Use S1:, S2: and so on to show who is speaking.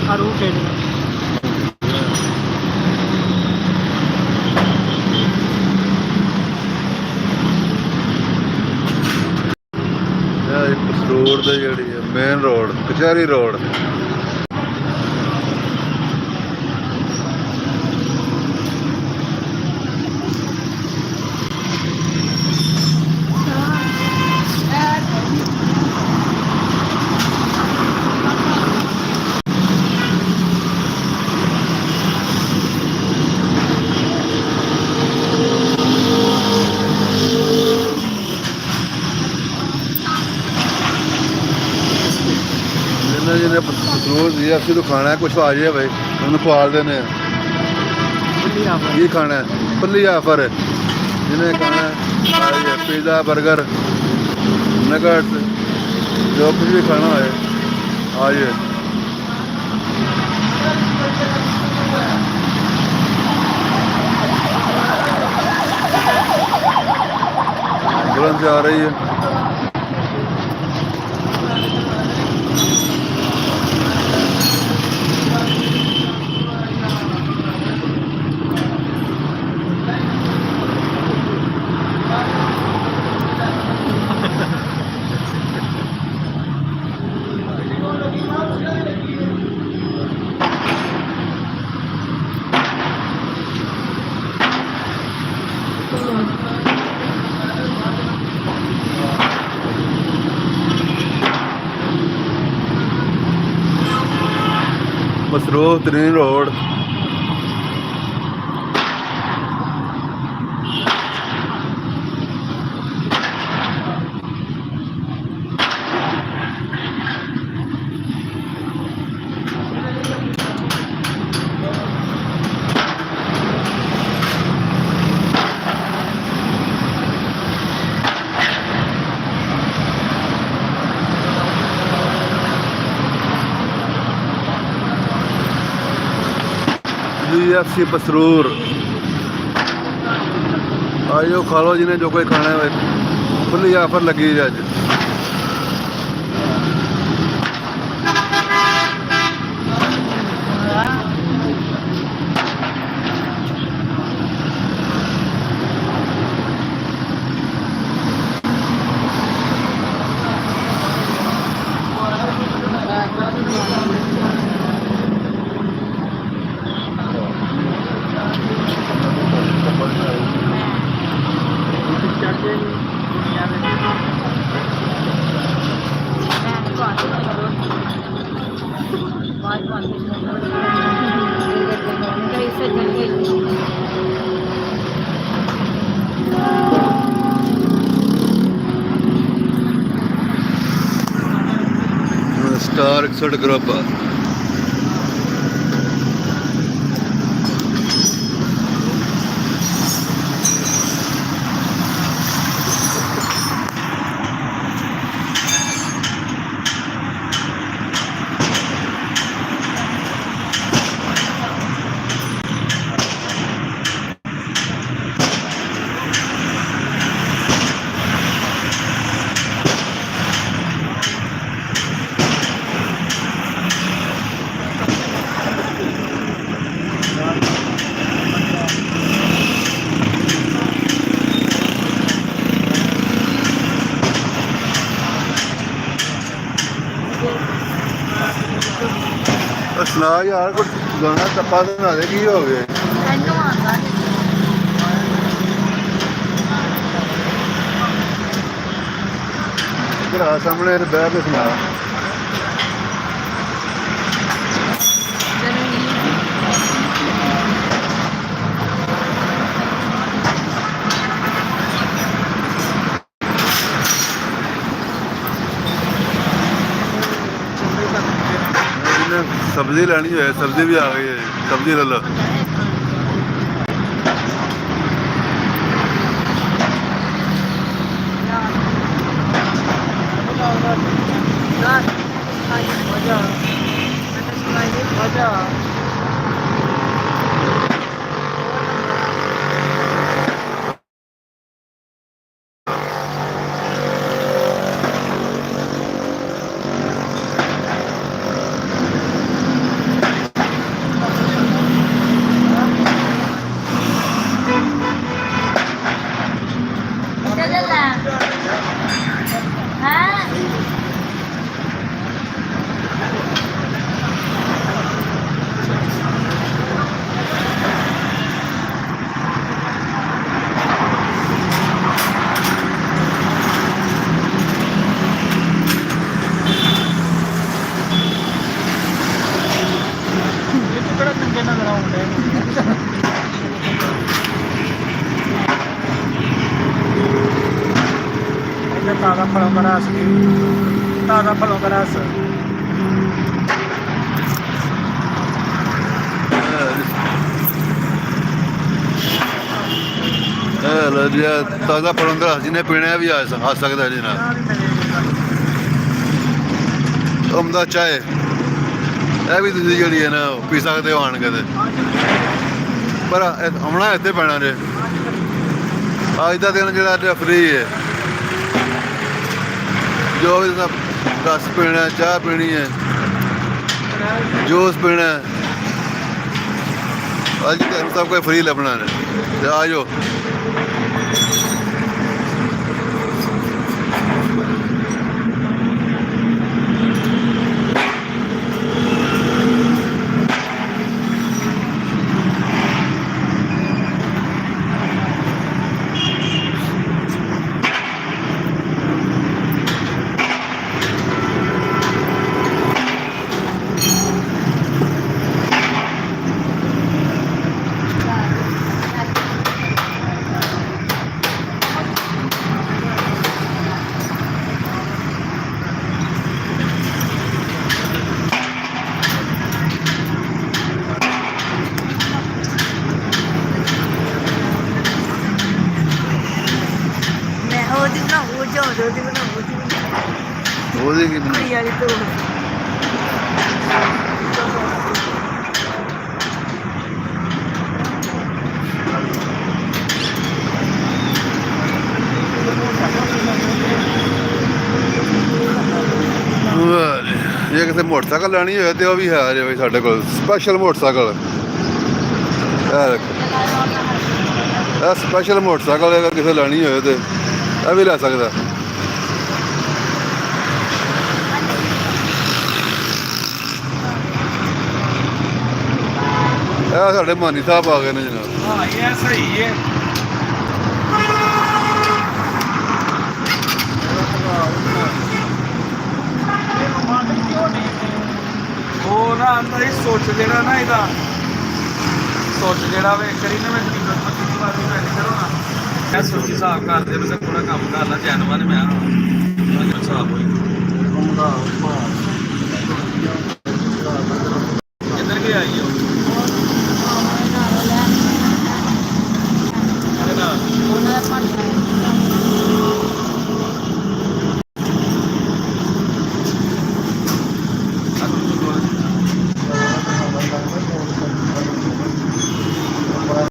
S1: root है
S2: road ते जी main road कचहरी रोड ਜਿਹਨੇ ਪਸਰੂਰ DFC ਤੋਂ ਖਾਣਾ ਕੁਛ ਆ ਜਾਏ ਬਈ ਉਹਨੂੰ ਖਵਾਲ ਦਿੰਦੇ ਆ ਕੀ ਖਾਣਾ ਫੁੱਲੀ ਆਫਰ ਜਿਹਨੇ ਖਾਣਾ ਪੀਜ਼ਾ 버ਗਰ ਨਗਟ ਜੋ ਕੁਝ ਵੀ ਖਾਣਾ ਹੋਏ ਆ ਜਾਏ एम्बुलेंस आ रही है मसरूफ तरीन रोड DFC पसरूर आइयो खा लो जिन्हें जो कोई खाना है खुली ऑफर लगी है अज स्टार 61 ग्रुप सुना यार कुछ गाना टप्पा सुना दे की हो गए सामने बह के सुना सब्जी लेनी है सब्जी भी आ गई है सब्जी ले लो
S1: फलों का रस ताज़ा फलों का रस
S2: ਲੋ ਜੀ ਤਾਜ਼ਾ ਫਲੋਂ ਦਾ ਰਸ ਜਿਹਨੇ ਪੀਣਾ ਵੀ ਆ ਸਕਦਾ ਜੀ ਨਾਲ ਉਮਦਾ ਚਾਹ ਇਹ ਵੀ ਤੁਸੀਂ ਜਿਹੜੀ ਹੈ ਨਾ ਪੀ ਸਕਦੇ ਹੋ ਆਣ ਕੇ ਤੇ ਪਰ ਆਉਣਾ ਇੱਥੇ ਪੈਣਾ ਜੇ ਅੱਜ ਦਾ ਦਿਨ ਜਿਹੜਾ ਫ੍ਰੀ ਹੈ ਜੋ ਵੀ ਰਸ ਪੀਣਾ ਚਾਹ ਪੀਣੀ ਹੈ ਜੂਸ ਪੀਣਾ ਅੱਜ ਤੁਹਾਨੂੰ ਸਭ ਕੁਝ ਫ੍ਰੀ ਲੱਭਣਾ ਨੇ ਤੇ ਆ ਜਾਓ ਉਹਦੀ ਕੀ ਬਣਾਈ ਜੇ ਕਿਸੇ ਮੋਟਰਸਾਈਕਲ ਲੈਣੀ ਹੋਵੇ ਤੇ ਉਹ ਵੀ ਹੈ ਜੇ ਸਾਡੇ ਕੋਲ ਸਪੈਸ਼ਲ ਮੋਟਰਸਾਈਕਲ ਇਹ ਸਪੈਸ਼ਲ ਮੋਟਰਸਾਈਕਲ ਅਗਰ ਕਿਸੇ ਲੈਣੀ ਹੋਵੇ ਤੇ ਇਹ ਵੀ ਲੈ ਸਕਦਾ ਇਹ ਸਾਡੇ ਮਾਨੀ ਸਾਹਿਬ ਆ ਗਏ ਨੇ ਜਨਾਬ
S1: ਹਾਂ ਇਹ ਸਹੀ ਹੈ ਉਹ ਨਾ ਅੰਦਰ ਹੀ ਸੋਚ ਜਿਹੜਾ ਨਾ ਇਹਦਾ ਸੋਚ ਜਿਹੜਾ ਵੇ ਕਰੀ ਨਾ ਮੈਂ ਤਕਰੀਬਨ 25 ਵਾਰ ਮੈਂ ਕਰੋ ਨਾ ਮੈਂ ਸੋਚੀ ਹਿਸਾਬ ਕਰਦੇ ਮੈਂ ਥੋੜਾ ਕੰਮ ਕਰ ਲਾ ਜੈਨਵਨ ਮੈਂ ਹਿਸਾਬ ਹੋਈ ਕਿੱਧਰ ਗਏ ਆਈ ਹੋ ਉਹਨਾਂ ਦਾ